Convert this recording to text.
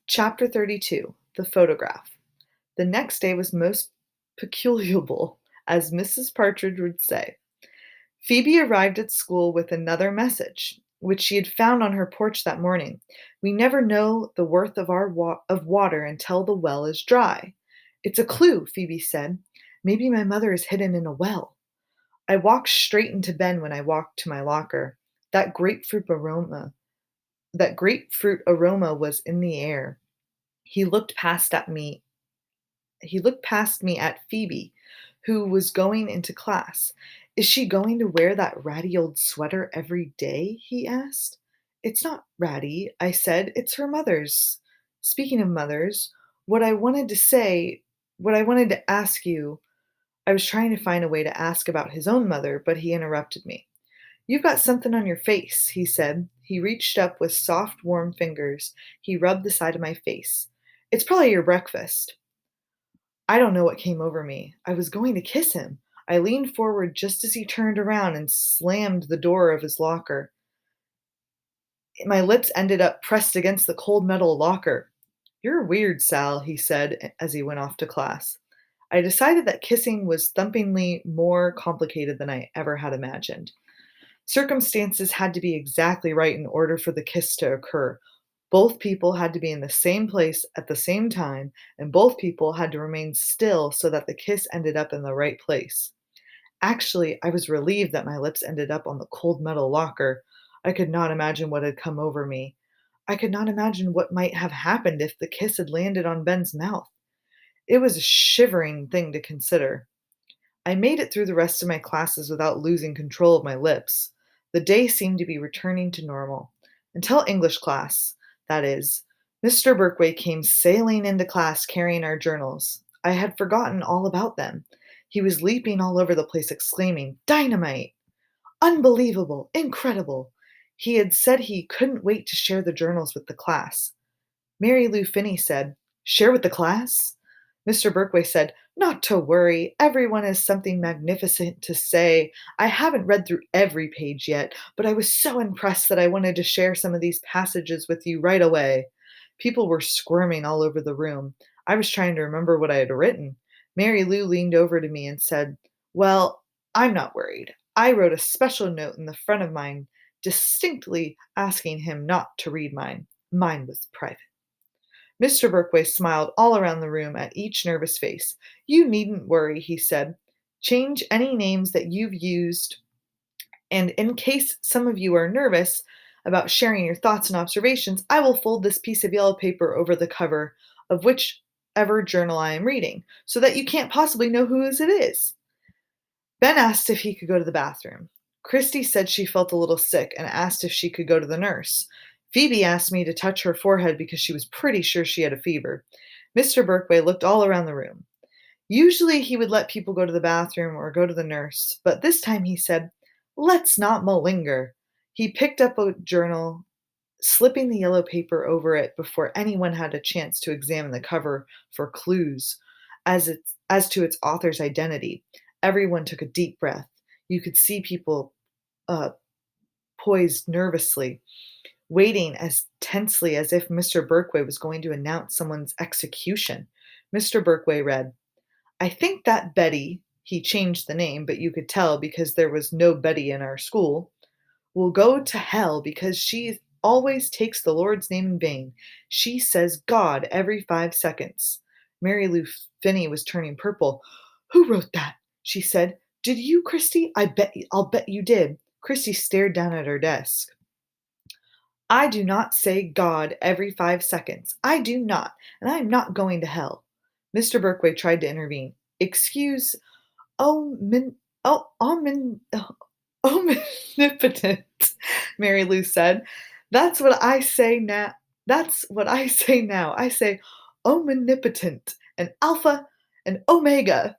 Chapter 32 The Photograph. The next day was most peculiable, as Mrs. Partridge would say. Phoebe arrived at school with another message, which she had found on her porch that morning. We never know the worth of of water until the well is dry. It's a clue, Phoebe said. Maybe my mother is hidden in a well. I walked straight into Ben when I walked to my locker. That grapefruit aroma, that grapefruit aroma was in the air. He looked past at me He looked past me at Phoebe, who was going into class. Is she going to wear that ratty old sweater every day? He asked. It's not ratty, I said. It's her mother's. Speaking of mothers, what I wanted to say, what I wanted to ask you, I was trying to find a way to ask about his own mother, but he interrupted me. You've got something on your face, he said. He reached up with soft, warm fingers. He rubbed the side of my face. It's probably your breakfast. I don't know what came over me. I was going to kiss him. I leaned forward just as he turned around and slammed the door of his locker. My lips ended up pressed against the cold metal locker. You're weird, Sal, he said as he went off to class. I decided that kissing was thumpingly more complicated than I ever had imagined. Circumstances had to be exactly right in order for the kiss to occur. Both people had to be in the same place at the same time, and both people had to remain still so that the kiss ended up in the right place. Actually, I was relieved that my lips ended up on the cold metal locker. I could not imagine what had come over me. I could not imagine what might have happened if the kiss had landed on Ben's mouth. It was a shivering thing to consider. I made it through the rest of my classes without losing control of my lips. The day seemed to be returning to normal. Until English class, that is. Mr. Berkway came sailing into class carrying our journals. I had forgotten all about them. He was leaping all over the place, exclaiming, Dynamite! Unbelievable! Incredible! He had said he couldn't wait to share the journals with the class. Mary Lou Finney said, Share with the class? Mr. Berkway said, Not to worry. Everyone has something magnificent to say. I haven't read through every page yet, but I was so impressed that I wanted to share some of these passages with you right away. People were squirming all over the room. I was trying to remember what I had written. Mary Lou leaned over to me and said, Well, I'm not worried. I wrote a special note in the front of mine, distinctly asking him not to read mine. Mine was private. Mr. Berkway smiled all around the room at each nervous face. You needn't worry, he said. Change any names that you've used, and in case some of you are nervous about sharing your thoughts and observations, I will fold this piece of yellow paper over the cover of whichever journal I am reading, so that you can't possibly know whose it is. Ben asked if he could go to the bathroom. Christy said she felt a little sick and asked if she could go to the nurse. Phoebe asked me to touch her forehead because she was pretty sure she had a fever. Mr. Berkway looked all around the room. Usually he would let people go to the bathroom or go to the nurse, but this time he said, Let's not malinger. He picked up a journal, slipping the yellow paper over it before anyone had a chance to examine the cover for clues as to its author's identity. Everyone took a deep breath. You could see people uh, poised nervously, waiting as tensely as if Mr. Berkway was going to announce someone's execution. Mr. Berkway read, I think that Betty, he changed the name, but you could tell because there was no Betty in our school, will go to hell because she always takes the Lord's name in vain. She says God every 5 seconds. Mary Lou Finney was turning purple. Who wrote that? She said. Did you, Christy? I'll bet you did. Christy stared down at her desk. I do not say God every 5 seconds. I do not, and I am not going to hell. Mr. Berkway tried to intervene. Excuse, oh, omnipotent, Mary Lou said. That's what I say now. That's what I say now. I say omnipotent and alpha and omega.